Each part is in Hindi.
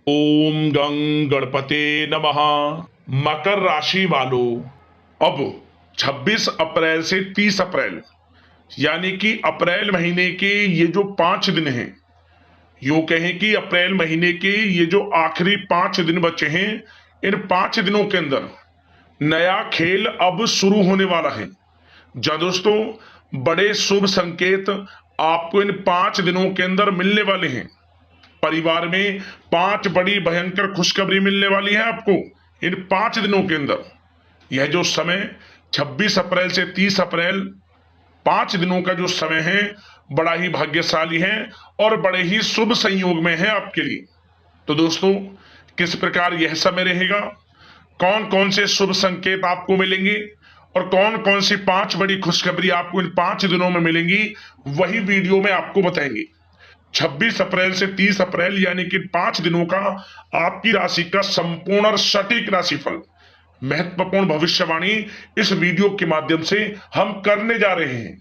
ओम गं गणपते नमः। मकर राशि वालों, अब 26 अप्रैल से 30 अप्रैल यानी कि अप्रैल महीने के ये जो 5 दिन हैं, यूं कहें कि अप्रैल महीने के ये जो आखिरी 5 दिन बचे हैं, इन 5 दिनों के अंदर नया खेल अब शुरू होने वाला है। जा दोस्तों, बड़े शुभ संकेत आपको इन 5 दिनों के अंदर मिलने वाले हैं। परिवार में 5 बड़ी भयंकर खुशखबरी मिलने वाली है आपको इन 5 दिनों के अंदर। यह जो समय 26 अप्रैल से 30 अप्रैल 5 दिनों का जो समय है, बड़ा ही भाग्यशाली है और बड़े ही शुभ संयोग में है आपके लिए। तो दोस्तों, किस प्रकार यह समय रहेगा, कौन कौन से शुभ संकेत आपको मिलेंगे और कौन कौन सी 5 बड़ी खुशखबरी आपको इन 5 दिनों में मिलेंगी, वही वीडियो में आपको बताएंगे। 26 अप्रैल से 30 अप्रैल यानी कि 5 दिनों का आपकी राशि का संपूर्ण और सटीक राशिफल, महत्वपूर्ण भविष्यवाणी इस वीडियो के माध्यम से हम करने जा रहे हैं।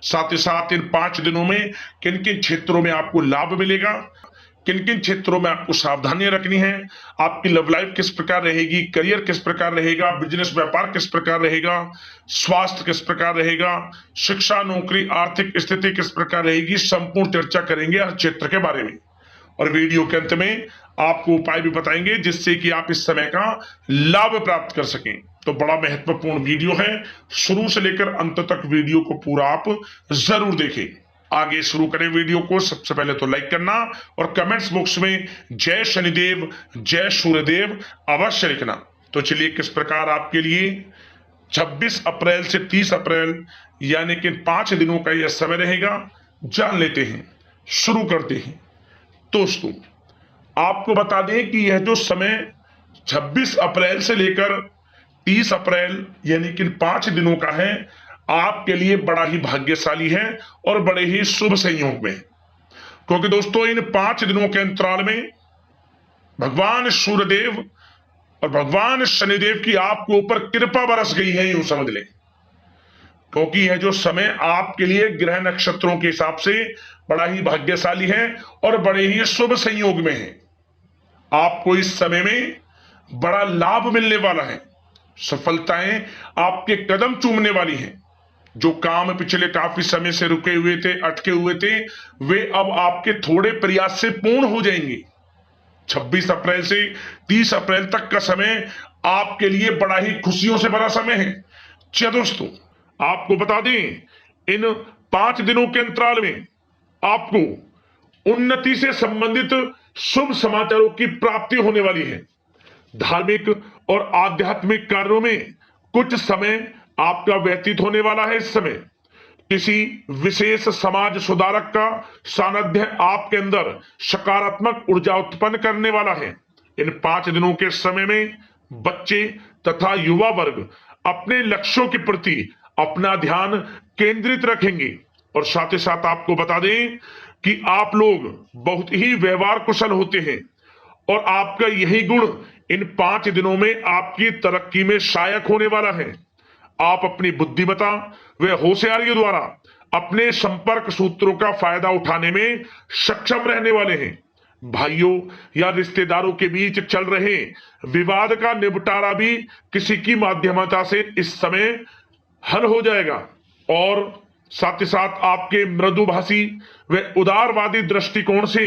साथ ही साथ इन 5 दिनों में किन किन क्षेत्रों में आपको लाभ मिलेगा, किन किन क्षेत्रों में आपको सावधानियां रखनी है, आपकी लव लाइफ किस प्रकार रहेगी, करियर किस प्रकार रहेगा, बिजनेस व्यापार किस प्रकार रहेगा, स्वास्थ्य किस प्रकार रहेगा, शिक्षा नौकरी आर्थिक स्थिति किस प्रकार रहेगी, संपूर्ण चर्चा करेंगे हर क्षेत्र के बारे में। और वीडियो के अंत में आपको उपाय भी बताएंगे जिससे कि आप इस समय का लाभ प्राप्त कर सकें। तो बड़ा महत्वपूर्ण वीडियो है, शुरू से लेकर अंत तक वीडियो को पूरा आप जरूर देखें। आगे शुरू करें वीडियो को, सबसे पहले तो लाइक करना और कमेंट्स बॉक्स में जय शनिदेव जय सूर्यदेव अवश्य लिखना। तो चलिए, किस प्रकार आपके लिए 26 अप्रैल से 30 अप्रैल यानी कि 5 दिनों का यह समय रहेगा, जान लेते हैं, शुरू करते हैं। दोस्तों, आपको बता दें कि यह जो समय 26 अप्रैल से लेकर 30 अप्रैल यानी कि 5 दिनों का है, आपके लिए बड़ा ही भाग्यशाली है और बड़े ही शुभ संयोग में। क्योंकि दोस्तों, इन 5 दिनों के अंतराल में भगवान सूर्यदेव और भगवान शनिदेव की आपके ऊपर कृपा बरस गई है, यूं समझ लें। क्योंकि यह जो समय आपके लिए ग्रह नक्षत्रों के हिसाब से बड़ा ही भाग्यशाली है और बड़े ही शुभ संयोग में है। आपको इस समय में बड़ा लाभ मिलने वाला है, सफलताएं आपके कदम चूमने वाली हैं। जो काम पिछले काफी समय से रुके हुए थे, अटके हुए थे, वे अब आपके थोड़े प्रयास से पूर्ण हो जाएंगे। 26 अप्रैल से 30 अप्रैल तक का समय आपके लिए बड़ा ही खुशियों से भरा समय है। चलिए दोस्तों, आपको बता दें, इन 5 दिनों के अंतराल में आपको उन्नति से संबंधित शुभ समाचारों की प्राप्ति होने वाली है। धार्मिक और आध्यात्मिक कार्यों में कुछ समय आपका व्यतीत होने वाला है। इस समय किसी विशेष समाज सुधारक का सानिध्य आपके अंदर सकारात्मक ऊर्जा उत्पन्न करने वाला है। इन 5 दिनों के समय में बच्चे तथा युवा वर्ग अपने लक्ष्यों के प्रति अपना ध्यान केंद्रित रखेंगे। और साथ ही साथ आपको बता दें कि आप लोग बहुत ही व्यवहार कुशल होते हैं और आपका यही गुण इन 5 दिनों में आपकी तरक्की में सहायक होने वाला है। आप अपनी बुद्धिमत्ता व होशियारी द्वारा अपने संपर्क सूत्रों का फायदा उठाने में सक्षम रहने वाले हैं। भाइयों या रिश्तेदारों के बीच चल रहे विवाद का निपटारा भी किसी की माध्यमता से इस समय हल हो जाएगा। और साथ ही साथ आपके मृदुभाषी व उदारवादी दृष्टिकोण से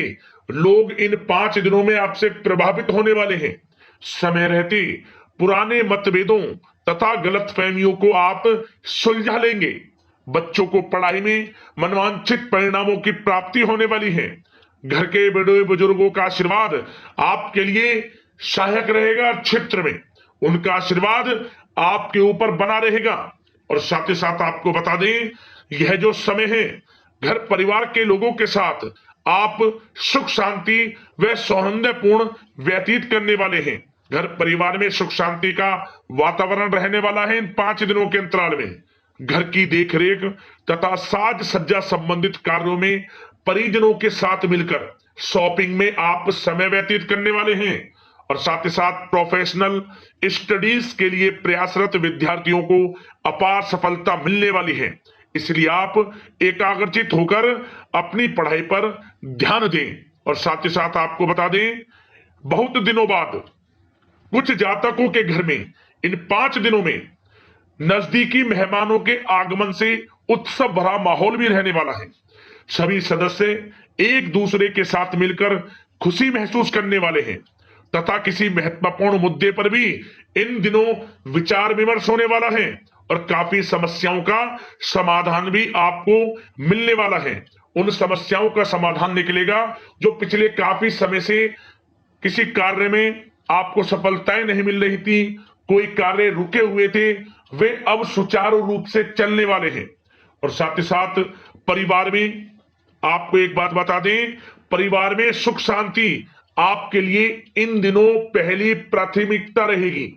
लोग इन 5 दिनों में आपसे प्रभावित होने वाले हैं। समय रहते पुराने मतभेदों तथा गलतफहमियों को आप सुलझा लेंगे। बच्चों को पढ़ाई में मनवांछित परिणामों की प्राप्ति होने वाली है। घर के बड़े बुजुर्गों का आशीर्वाद आपके लिए सहायक रहेगा। क्षेत्र में उनका आशीर्वाद आपके ऊपर बना रहेगा। और साथ ही साथ आपको बता दें, यह जो समय है, घर परिवार के लोगों के साथ आप सुख शांति व सौहार्दपूर्ण व्यतीत करने वाले हैं। घर परिवार में सुख शांति का वातावरण रहने वाला है इन 5 दिनों के अंतराल में। घर की देखरेख तथा साज सज्जा संबंधित कार्यों में परिजनों के साथ मिलकर शॉपिंग में आप समय व्यतीत करने वाले हैं। और साथ ही साथ प्रोफेशनल स्टडीज के लिए प्रयासरत विद्यार्थियों को अपार सफलता मिलने वाली है। इसलिए आप एकाग्रचित होकर अपनी पढ़ाई पर ध्यान दें। और साथ ही साथ आपको बता दें, बहुत दिनों बाद कुछ जातकों के घर में इन 5 दिनों में नजदीकी मेहमानों के आगमन से उत्सव भरा माहौल भी रहने वाला है। सभी सदस्य एक दूसरे के साथ मिलकर खुशी महसूस करने वाले हैं तथा किसी महत्वपूर्ण मुद्दे पर भी इन दिनों विचार विमर्श होने वाला है और काफी समस्याओं का समाधान भी आपको मिलने वाला है। उन समस्याओं का समाधान निकलेगा जो पिछले काफी समय से किसी कार्य में आपको सफलताएं नहीं मिल रही थी, कोई कार्य रुके हुए थे, वे अब सुचारू रूप से चलने वाले हैं। और साथ ही साथ परिवार में आपको एक बात बता दें, परिवार में सुख शांति आपके लिए इन दिनों पहली प्राथमिकता रहेगी।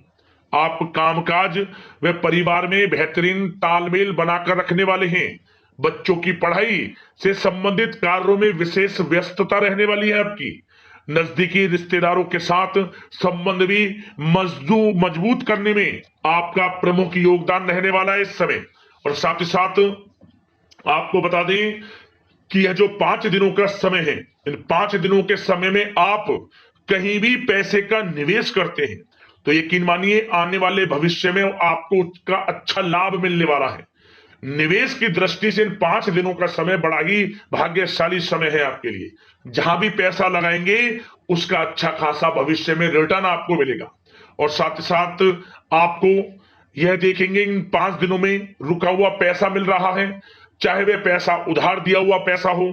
आप कामकाज व परिवार में बेहतरीन तालमेल बनाकर रखने वाले हैं। बच्चों की पढ़ाई से संबंधित कार्यों में विशेष व्यस्तता रहने वाली है आपकी। नजदीकी रिश्तेदारों के साथ संबंध भी मजबूत करने में आपका प्रमुख योगदान रहने वाला है इस समय। और साथ ही साथ आपको बता दें कि यह जो 5 दिनों का समय है, इन 5 दिनों के समय में आप कहीं भी पैसे का निवेश करते हैं तो यकीन मानिए आने वाले भविष्य में आपको उसका अच्छा लाभ मिलने वाला है। निवेश की दृष्टि से इन 5 दिनों का समय बड़ा ही भाग्यशाली समय है आपके लिए। जहां भी पैसा लगाएंगे उसका अच्छा खासा भविष्य में रिटर्न आपको मिलेगा। और साथ ही साथ आपको यह देखेंगे इन 5 दिनों में रुका हुआ पैसा मिल रहा है, चाहे वह पैसा उधार दिया हुआ पैसा हो,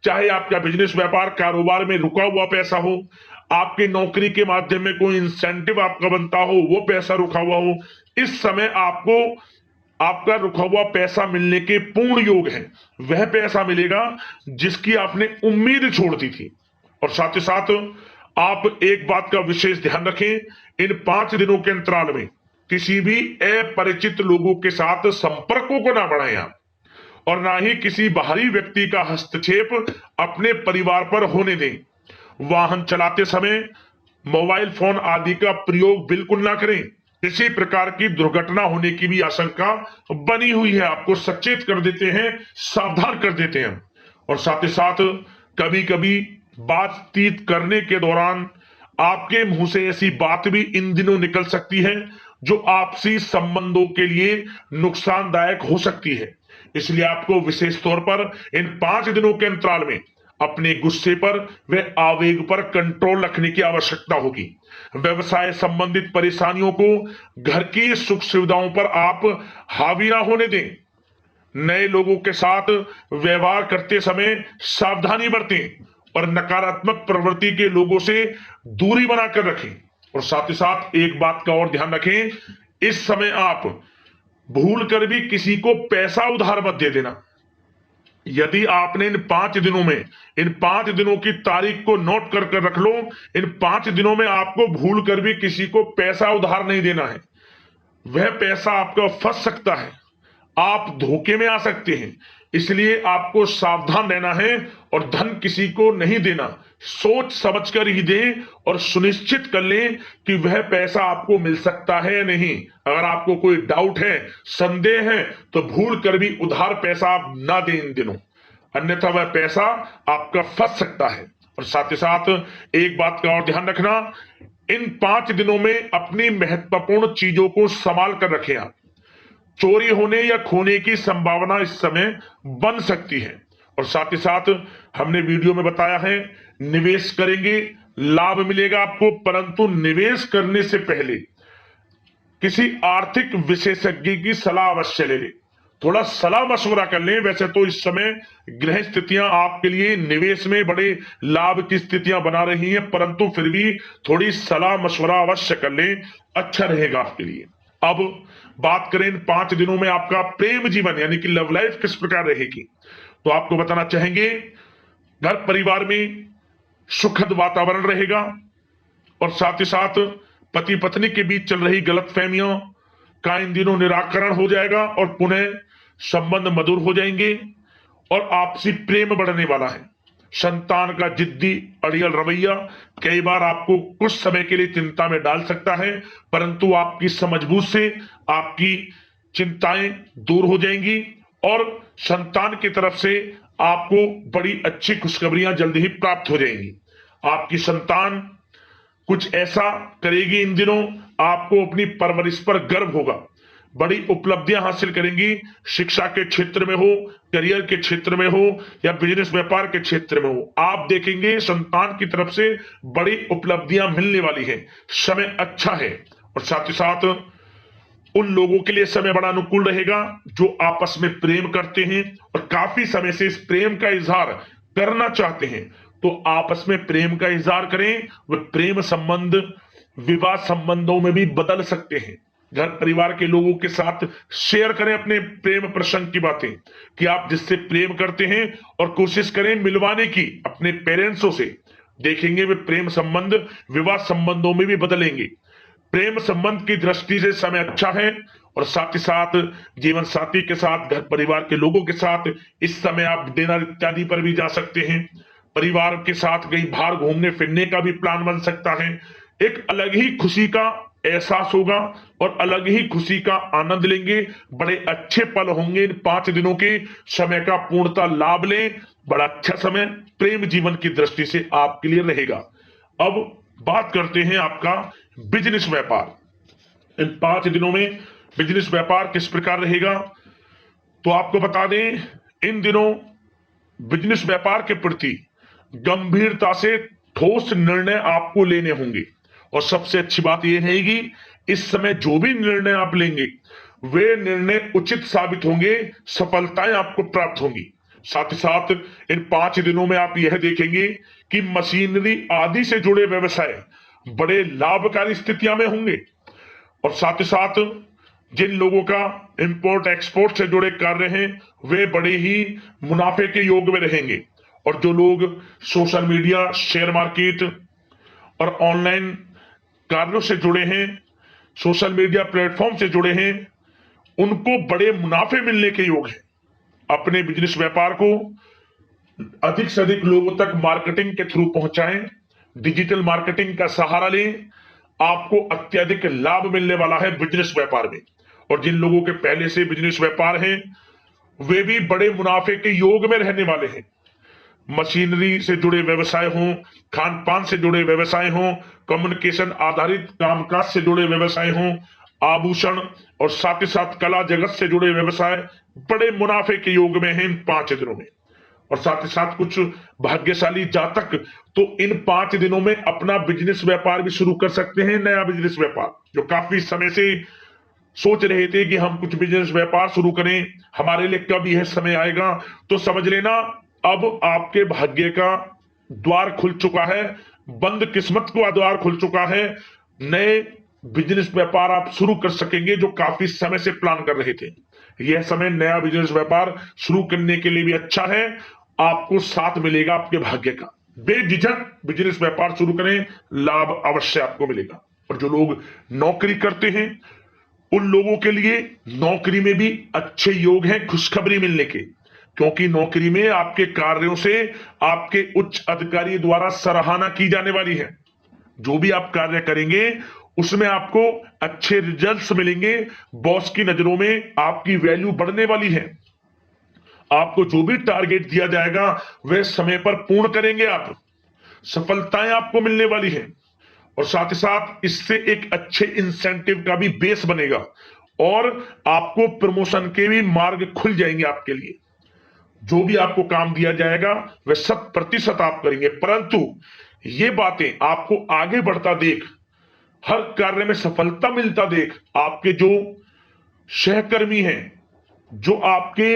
चाहे आपका बिजनेस व्यापार कारोबार में रुका हुआ पैसा हो, आपकी नौकरी के माध्यम में कोई इंसेंटिव आपका बनता हो, वो पैसा रुका हुआ हो। इस समय आपको आपका रुका हुआ पैसा मिलने के पूर्ण योग है। वह पैसा मिलेगा जिसकी आपने उम्मीद छोड़ दी थी। और साथ ही साथ आप एक बात का विशेष ध्यान रखें, इन 5 दिनों के अंतराल में किसी भी अपरिचित लोगों के साथ संपर्कों को ना बढ़ाएं आप, और ना ही किसी बाहरी व्यक्ति का हस्तक्षेप अपने परिवार पर होने दें। वाहन चलाते समय मोबाइल फोन आदि का प्रयोग बिल्कुल ना करें। किसी प्रकार की दुर्घटना होने की भी आशंका बनी हुई है, आपको सचेत कर देते हैं, सावधान कर देते हैं। और साथ ही साथ कभी कभी बातचीत करने के दौरान आपके मुंह से ऐसी बात भी इन दिनों निकल सकती है जो आपसी संबंधों के लिए नुकसानदायक हो सकती है। इसलिए आपको विशेष तौर पर इन 5 दिनों के अंतराल में अपने गुस्से पर व आवेग पर कंट्रोल रखने की आवश्यकता होगी। व्यवसाय संबंधित परेशानियों को घर की सुख सुविधाओं पर आप हावी ना होने दें। नए लोगों के साथ व्यवहार करते समय सावधानी बरतें और नकारात्मक प्रवृत्ति के लोगों से दूरी बनाकर रखें। और साथ ही साथ एक बात का और ध्यान रखें, इस समय आप भूल कर भी किसी को पैसा उधार मत दे देना। यदि आपने इन 5 दिनों में इन 5 दिनों की तारीख को नोट कर रख लो, इन 5 दिनों में आपको भूल कर भी किसी को पैसा उधार नहीं देना है। वह पैसा आपका फंस सकता है, आप धोखे में आ सकते हैं। इसलिए आपको सावधान रहना है और धन किसी को नहीं देना। सोच समझ कर ही दें और सुनिश्चित कर लें कि वह पैसा आपको मिल सकता है या नहीं। अगर आपको कोई डाउट है, संदेह है, तो भूल कर भी उधार पैसा आप ना दें इन दिनों, अन्यथा वह पैसा आपका फंस सकता है। और साथ ही साथ एक बात का और ध्यान रखना, इन 5 दिनों में अपनी महत्वपूर्ण चीजों को संभाल कर रखें आप। चोरी होने या खोने की संभावना इस समय बन सकती है। और साथ ही साथ हमने वीडियो में बताया है, निवेश करेंगे लाभ मिलेगा आपको, परंतु निवेश करने से पहले किसी आर्थिक विशेषज्ञ की सलाह अवश्य ले लें। थोड़ा सलाह मशवरा कर लें। वैसे तो इस समय ग्रह स्थितियां आपके लिए निवेश में बड़े लाभ की स्थितियां बना रही हैं, परंतु फिर भी थोड़ी सलाह मशवरा अवश्य कर लें, अच्छा रहेगा आपके लिए। अब बात करें इन 5 दिनों में आपका प्रेम जीवन यानी कि लव लाइफ किस प्रकार रहेगी, तो आपको बताना चाहेंगे घर परिवार में सुखद वातावरण रहेगा और साथ ही साथ पति पत्नी के बीच चल रही गलतफहमियों का इन दिनों निराकरण हो जाएगा और पुनः संबंध मधुर हो जाएंगे और आपसी प्रेम बढ़ने वाला है। संतान का जिद्दी अड़ियल रवैया कई बार आपको कुछ समय के लिए चिंता में डाल सकता है, परंतु आपकी समझबूझ से आपकी चिंताएं दूर हो जाएंगी और संतान की तरफ से आपको बड़ी अच्छी खुशखबरियां जल्दी ही प्राप्त हो जाएंगी। आपकी संतान कुछ ऐसा करेगी इन दिनों, आपको अपनी परवरिश पर गर्व होगा, बड़ी उपलब्धियां हासिल करेंगी। शिक्षा के क्षेत्र में हो, करियर के क्षेत्र में हो या बिजनेस व्यापार के क्षेत्र में हो, आप देखेंगे संतान की तरफ से बड़ी उपलब्धियां मिलने वाली है। समय अच्छा है और साथ ही साथ उन लोगों के लिए समय बड़ा अनुकूल रहेगा जो आपस में प्रेम करते हैं और काफी समय से इस प्रेम का इजहार करना चाहते हैं। तो आपस में प्रेम का इजहार करें, वह प्रेम संबंध विवाह संबंधों में भी बदल सकते हैं। घर परिवार के लोगों के साथ शेयर करें अपने प्रेम प्रसंग की बातें कि आप जिससे प्रेम करते हैं और कोशिश करें मिलवाने की अपने पेरेंट्सों से। देखेंगे वे प्रेम संबंध विवाह संबंधों में भी बदलेंगे। प्रेम संबंध की दृष्टि से समय अच्छा है और साथ ही साथ जीवन साथी के साथ, घर परिवार के लोगों के साथ इस समय आप डिनर इत्यादि पर भी जा सकते हैं। परिवार के साथ कहीं बाहर घूमने फिरने का भी प्लान बन सकता है। एक अलग ही खुशी का एहसास होगा और अलग ही खुशी का आनंद लेंगे। बड़े अच्छे पल होंगे इन 5 दिनों के, समय का पूर्णता लाभ लें। बड़ा अच्छा समय प्रेम जीवन की दृष्टि से आपके लिए रहेगा। अब बात करते हैं आपका बिजनेस व्यापार। इन 5 दिनों में बिजनेस व्यापार किस प्रकार रहेगा, तो आपको बता दें इन दिनों बिजनेस व्यापार के प्रति गंभीरता से ठोस निर्णय आपको लेने होंगे। और सबसे अच्छी बात यह रहेगी, इस समय जो भी निर्णय आप लेंगे वे निर्णय उचित साबित होंगे, सफलताएं आपको प्राप्त होंगी। साथ ही साथ इन 5 दिनों में आप यह देखेंगे कि मशीनरी आदि से जुड़े व्यवसाय बड़े लाभकारी स्थितियां में होंगे। और साथ ही साथ जिन लोगों का इंपोर्ट एक्सपोर्ट से जुड़े कार्य हैं वे बड़े ही मुनाफे के योग में रहेंगे। और जो लोग सोशल मीडिया, शेयर मार्केट और ऑनलाइन कार्यों से जुड़े हैं, सोशल मीडिया प्लेटफॉर्म से जुड़े हैं, उनको बड़े मुनाफे मिलने के योग हैं। अपने बिजनेस व्यापार को अधिक से अधिक लोगों तक मार्केटिंग के थ्रू पहुंचाएं, डिजिटल मार्केटिंग का सहारा लें। आपको अत्यधिक लाभ मिलने वाला है बिजनेस व्यापार में। और जिन लोगों के पहले से बिजनेस व्यापार हैं वे भी बड़े मुनाफे के योग में रहने वाले हैं। मशीनरी से जुड़े व्यवसाय हों, खान पान से जुड़े व्यवसाय हों, कम्युनिकेशन आधारित कामकाज से जुड़े व्यवसाय हों, आभूषण और साथ ही साथ कला जगत से जुड़े व्यवसाय बड़े मुनाफे के योग में हैं इन 5 दिनों में। और साथ ही साथ कुछ भाग्यशाली जातक तो इन 5 दिनों में अपना बिजनेस व्यापार भी शुरू कर सकते हैं। नया बिजनेस व्यापार जो काफी समय से सोच रहे थे कि हम कुछ बिजनेस व्यापार शुरू करें, हमारे लिए कब यह समय आएगा, तो समझ लेना अब आपके भाग्य का द्वार खुल चुका है, बंद किस्मत का द्वार खुल चुका है। नए बिजनेस व्यापार आप शुरू कर सकेंगे जो काफी समय से प्लान कर रहे थे। यह समय नया बिजनेस व्यापार शुरू करने के लिए भी अच्छा है, आपको साथ मिलेगा आपके भाग्य का। बेझिझक बिजनेस व्यापार शुरू करें, लाभ अवश्य आपको मिलेगा। और जो लोग नौकरी करते हैं उन लोगों के लिए नौकरी में भी अच्छे योग हैं खुशखबरी मिलने के, क्योंकि नौकरी में आपके कार्यों से आपके उच्च अधिकारी द्वारा सराहना की जाने वाली है। जो भी आप कार्य करेंगे उसमें आपको अच्छे रिजल्ट्स मिलेंगे, बॉस की नजरों में आपकी वैल्यू बढ़ने वाली है। आपको जो भी टारगेट दिया जाएगा वह समय पर पूर्ण करेंगे आप, सफलताएं आपको मिलने वाली है। और साथ ही साथ इससे एक अच्छे इंसेंटिव का भी बेस बनेगा और आपको प्रमोशन के भी मार्ग खुल जाएंगे आपके लिए। जो भी आपको काम दिया जाएगा वह 100% आप करेंगे, परंतु ये बातें आपको आगे बढ़ता देख, हर कार्य में सफलता मिलता देख, आपके जो सहकर्मी हैं, जो आपके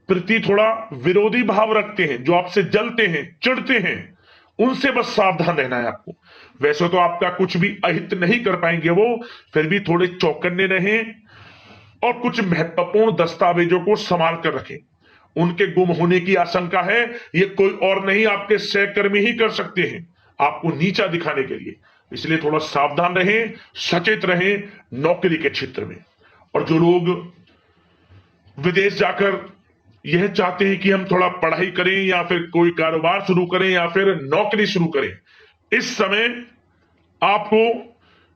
प्रति थोड़ा विरोधी भाव रखते हैं, जो आपसे जलते हैं, चिढ़ते हैं, उनसे बस सावधान रहना है आपको। वैसे तो आपका कुछ भी अहित नहीं कर पाएंगे वो, फिर भी थोड़े चौकन्ने रहें और कुछ महत्वपूर्ण दस्तावेजों को संभाल कर रखें। उनके गुम होने की आशंका है, ये कोई और नहीं आपके सहकर्मी ही कर सकते हैं आपको नीचा दिखाने के लिए। इसलिए थोड़ा सावधान रहें, सचेत रहें नौकरी के क्षेत्र में। और जो लोग विदेश जाकर यह चाहते हैं कि हम थोड़ा पढ़ाई करें या फिर कोई कारोबार शुरू करें या फिर नौकरी शुरू करें, इस समय आपको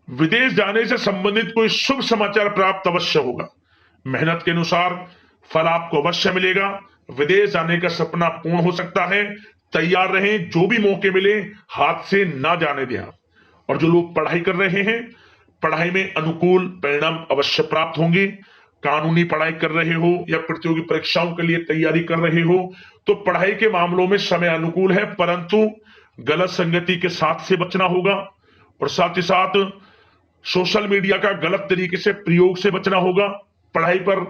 विदेश जाने से संबंधित कोई शुभ समाचार प्राप्त अवश्य होगा। मेहनत के अनुसार फल आपको अवश्य मिलेगा। विदेश जाने का सपना पूर्ण हो सकता है। तैयार रहें, जो भी मौके मिले हाथ से ना जाने दें आप। और जो लोग पढ़ाई कर रहे हैं, पढ़ाई में अनुकूल परिणाम अवश्य प्राप्त होंगे। कानूनी पढ़ाई कर रहे हो या प्रतियोगी परीक्षाओं के लिए तैयारी कर रहे हो तो पढ़ाई के मामलों में समय अनुकूल है, परंतु गलत संगति के साथ से बचना होगा और साथ ही साथ सोशल मीडिया का गलत तरीके से प्रयोग से बचना होगा। पढ़ाई पर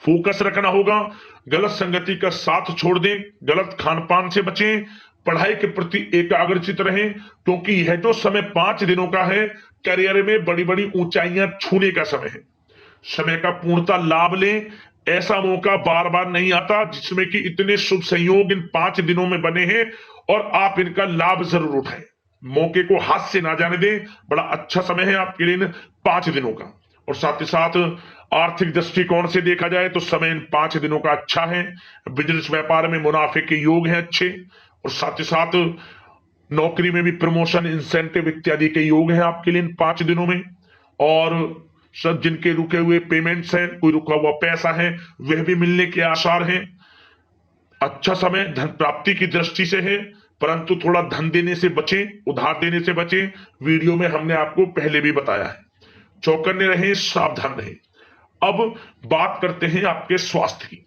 फोकस रखना होगा, गलत संगति का साथ छोड़ दें, गलत खान पान से बचें, पढ़ाई के प्रति एकाग्रचित रहें, क्योंकि यह जो समय 5 दिनों का है, करियर में बड़ी बड़ी ऊंचाइयां छूने का समय है। समय का पूर्णता लाभ लें, ऐसा मौका बार बार नहीं आता जिसमें कि इतने शुभ संयोग इन 5 दिनों में बने हैं और आप इनका लाभ जरूर उठाएं। मौके को हाथ से ना जाने दें, बड़ा अच्छा समय है आपके लिए इन 5 दिनों का। और साथ ही साथ आर्थिक दृष्टिकोण से देखा जाए तो समय इन 5 दिनों का अच्छा है। बिजनेस व्यापार में मुनाफे के योग हैं अच्छे, और साथ ही साथ नौकरी में भी प्रमोशन, इंसेंटिव इत्यादि के योग हैं आपके लिए इन 5 दिनों में। और सब जिनके रुके हुए पेमेंट्स हैं, कोई रुका हुआ पैसा है, वह भी मिलने के आसार हैं। अच्छा समय धन प्राप्ति की दृष्टि से है, परंतु थोड़ा धन देने से बचें, उधार देने से बचें। वीडियो में हमने आपको पहले भी बताया है। चौकन्ने रहें, सावधान रहें। अब बात करते हैं आपके स्वास्थ्य की।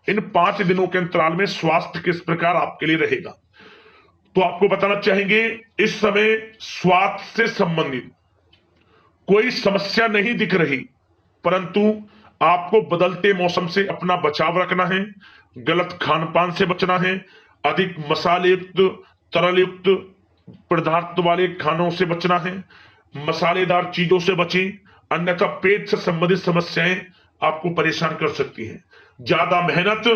इन 5 दिनों के अंतराल में स्वास्थ्य किस प्रकार आपके लिए रहेगा, तो आपको बताना चाहेंगे इस समय स्वास्थ्य से संबंधित कोई समस्या नहीं दिख रही, परंतु आपको बदलते मौसम से अपना बचाव रखना है, गलत खान पान से बचना है, अधिक मसाले युक्त, तरल युक्त पदार्थ वाले खानों से बचना है, मसालेदार चीजों से बचें, अन्यथा पेट से संबंधित समस्याएं आपको परेशान कर सकती हैं। ज्यादा मेहनत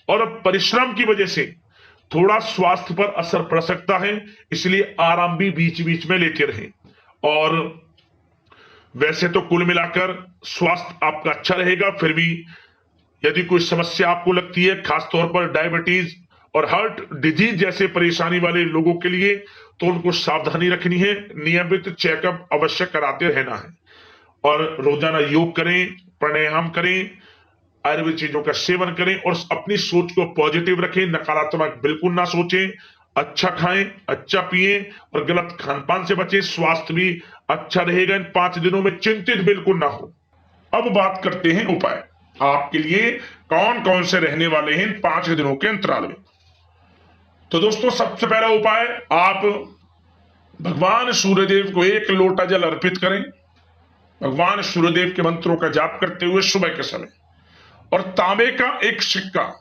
और परिश्रम की वजह से थोड़ा स्वास्थ्य पर असर पड़ सकता है, इसलिए आराम भी बीच बीच में लेते रहें। और वैसे तो कुल मिलाकर स्वास्थ्य आपका अच्छा रहेगा, फिर भी यदि कोई समस्या आपको लगती है, खासतौर पर डायबिटीज और हार्ट डिजीज जैसे परेशानी वाले लोगों के लिए, तो उनको सावधानी रखनी है, नियमित चेकअप अवश्य कराते रहना है और रोजाना योग करें, प्राणायाम करें, आयुर्वेद चीजों का सेवन करें और अपनी सोच को पॉजिटिव रखें, नकारात्मक बिल्कुल ना सोचें, अच्छा खाएं, अच्छा पिएं और गलत खान पान से बचें। स्वास्थ्य भी अच्छा रहेगा इन 5 दिनों में, चिंतित बिल्कुल ना हो। अब बात करते हैं उपाय आपके लिए कौन कौन से रहने वाले हैं इन 5 दिनों के अंतराल में। तो दोस्तों, सबसे पहला उपाय, आप भगवान सूर्यदेव को 1 लोटा जल अर्पित करें। भगवान सूर्यदेव के मंत्रों का जाप करते हुए सुबह के समय, और तांबे का एक सिक्का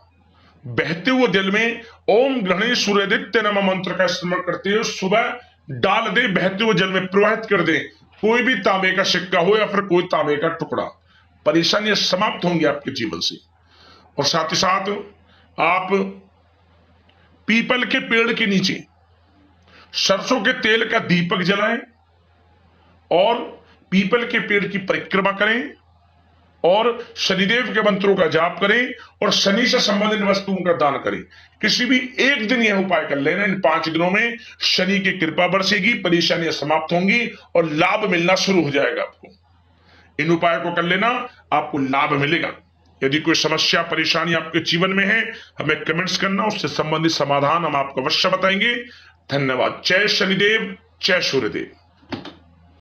बहते हुए जल में ओम गणेश सूर्यादित्य नमः मंत्र का स्मरण करते हुए सुबह डाल दे, बहते हुए जल में प्रवाहित कर दे। कोई भी तांबे का सिक्का हो या फिर कोई तांबे का टुकड़ा, परेशानियां समाप्त होंगी आपके जीवन से। और साथ ही साथ आप पीपल के पेड़ के नीचे सरसों के तेल का दीपक जलाएं और पीपल के पेड़ की परिक्रमा करें और शनिदेव के मंत्रों का जाप करें और शनि से संबंधित वस्तुओं का दान करें। किसी भी एक दिन यह उपाय कर लेना, इन 5 दिनों में शनि की कृपा बरसेगी, परेशानियां समाप्त होंगी और लाभ मिलना शुरू हो जाएगा आपको। इन उपाय को कर लेना, आपको लाभ मिलेगा। यदि कोई समस्या परेशानी आपके जीवन में है, हमें कमेंट्स करना, उससे संबंधित समाधान हम आपको अवश्य बताएंगे। धन्यवाद। जय शनिदेव, जय सूर्यदेव।